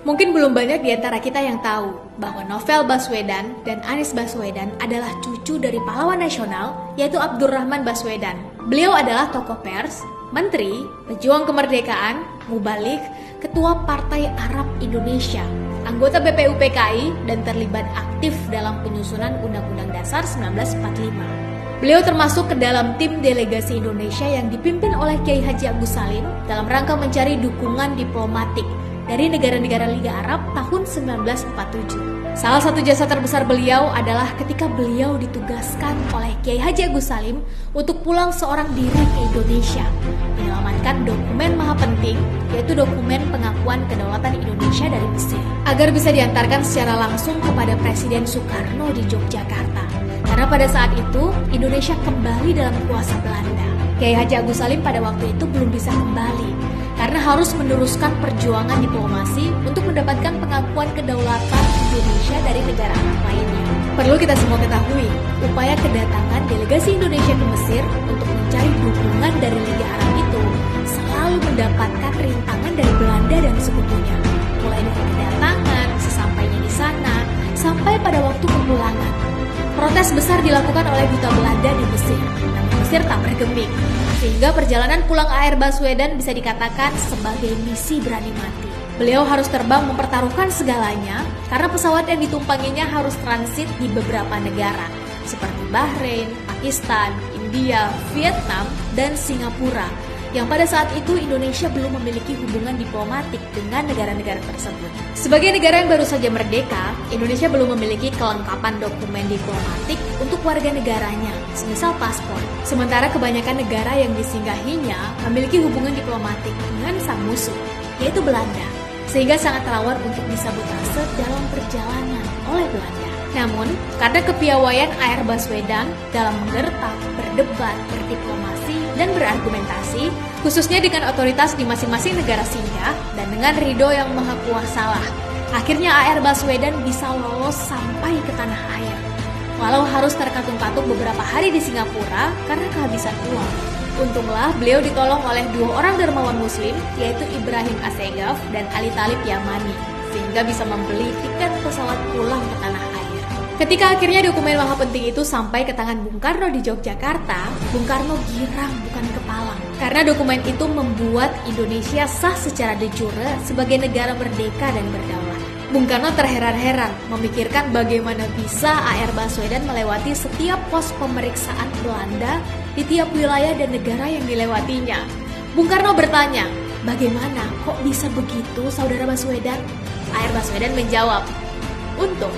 Mungkin belum banyak di antara kita yang tahu bahwa Novel Baswedan dan Anies Baswedan adalah cucu dari pahlawan nasional, yaitu Abdurrahman Baswedan. Beliau adalah tokoh pers, menteri, pejuang kemerdekaan, mubalik, ketua Partai Arab Indonesia, anggota BPUPKI, dan terlibat aktif dalam penyusunan Undang-Undang Dasar 1945. Beliau termasuk ke dalam tim delegasi Indonesia yang dipimpin oleh Kiai Haji Agus Salim dalam rangka mencari dukungan diplomatik dari negara-negara Liga Arab tahun 1947. Salah satu jasa terbesar beliau adalah ketika beliau ditugaskan oleh Kiai Haji Agus Salim untuk pulang seorang diri ke Indonesia, menyelamatkan dokumen maha penting, yaitu dokumen pengakuan kedaulatan Indonesia dari Mesir, agar bisa diantarkan secara langsung kepada Presiden Soekarno di Yogyakarta. Karena pada saat itu, Indonesia kembali dalam kuasa Belanda. Kiai Haji Agus Salim pada waktu itu belum bisa kembali, karena harus meneruskan perjuangan diplomasi untuk mendapatkan pengakuan kedaulatan Indonesia dari negara Arab lainnya. Perlu kita semua ketahui, upaya kedatangan delegasi Indonesia ke Mesir untuk mencari dukungan dari Liga Arab itu selalu mendapatkan rintangan dari Belanda dan sekutunya. Mulai dari kedatangan, sesampainya di sana, sampai pada waktu pemulangan. Protes besar dilakukan oleh duta Belanda di Mesir, namun Mesir tak bergeming, sehingga perjalanan pulang AR Baswedan bisa dikatakan sebagai misi berani mati. Beliau harus terbang mempertaruhkan segalanya karena pesawat yang ditumpanginya harus transit di beberapa negara seperti Bahrain, Pakistan, India, Vietnam, dan Singapura, yang pada saat itu Indonesia belum memiliki hubungan diplomatik dengan negara-negara tersebut. Sebagai negara yang baru saja merdeka, Indonesia belum memiliki kelengkapan dokumen diplomatik untuk warga negaranya, semisal paspor. Sementara kebanyakan negara yang disinggahinya memiliki hubungan diplomatik dengan sang musuh, yaitu Belanda, sehingga sangat rawan untuk disabotase dalam perjalanan oleh Belanda. Namun, karena kepiawaian AR Baswedan dalam menggertak, berdebat, berdiplomasi, dan berargumentasi, khususnya dengan otoritas di masing-masing negara singgah dan dengan ridho yang maha kuasalah, akhirnya AR Baswedan bisa lolos sampai ke tanah air. Walau harus terkatung-katung beberapa hari di Singapura karena kehabisan uang. Untunglah beliau ditolong oleh dua orang dermawan muslim, yaitu Ibrahim Assegaf dan Ali Talib Yamani, sehingga bisa membeli tiket pesawat pulang ke tanah air. Ketika akhirnya dokumen maha penting itu sampai ke tangan Bung Karno di Yogyakarta, Bung Karno girang bukan kepalang. Karena dokumen itu membuat Indonesia sah secara de jure sebagai negara merdeka dan berdaulat. Bung Karno terheran-heran memikirkan bagaimana bisa AR Baswedan melewati setiap pos pemeriksaan Belanda di tiap wilayah dan negara yang dilewatinya. Bung Karno bertanya, bagaimana kok bisa begitu saudara Baswedan? AR Baswedan menjawab, untung.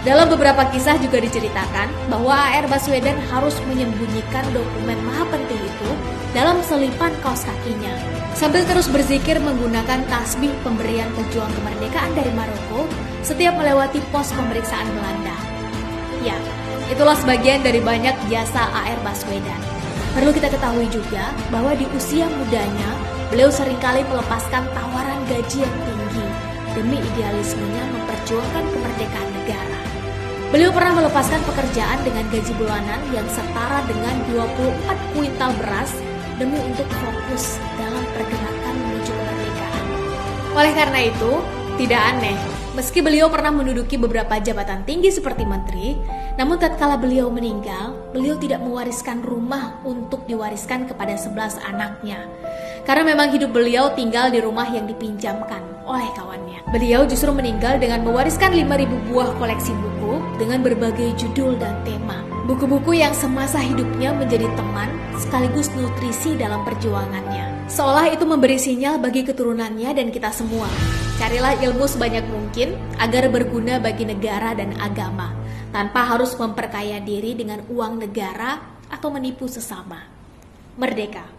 Dalam beberapa kisah juga diceritakan bahwa AR Baswedan harus menyembunyikan dokumen maha penting itu dalam selipan kaos kakinya, sambil terus berzikir menggunakan tasbih pemberian pejuang kemerdekaan dari Maroko setiap melewati pos pemeriksaan Belanda. Ya, itulah sebagian dari banyak jasa AR Baswedan. Perlu kita ketahui juga bahwa di usia mudanya, beliau seringkali melepaskan tawaran gaji yang tinggi demi idealismenya memperjuangkan kemerdekaan negara. Beliau pernah melepaskan pekerjaan dengan gaji bulanan yang setara dengan 24 kuintal beras demi untuk fokus dalam pergerakan menuju kemerdekaan. Oleh karena itu, tidak aneh, meski beliau pernah menduduki beberapa jabatan tinggi seperti menteri, namun tatkala beliau meninggal, beliau tidak mewariskan rumah untuk diwariskan kepada 11 anaknya. Karena memang hidup beliau tinggal di rumah yang dipinjamkan oleh kawannya. Beliau justru meninggal dengan mewariskan 5.000 buah koleksi buku dengan berbagai judul dan tema. Buku-buku yang semasa hidupnya menjadi teman sekaligus nutrisi dalam perjuangannya. Seolah itu memberi sinyal bagi keturunannya dan kita semua. Carilah ilmu sebanyak mungkin agar berguna bagi negara dan agama, tanpa harus memperkaya diri dengan uang negara atau menipu sesama. Merdeka!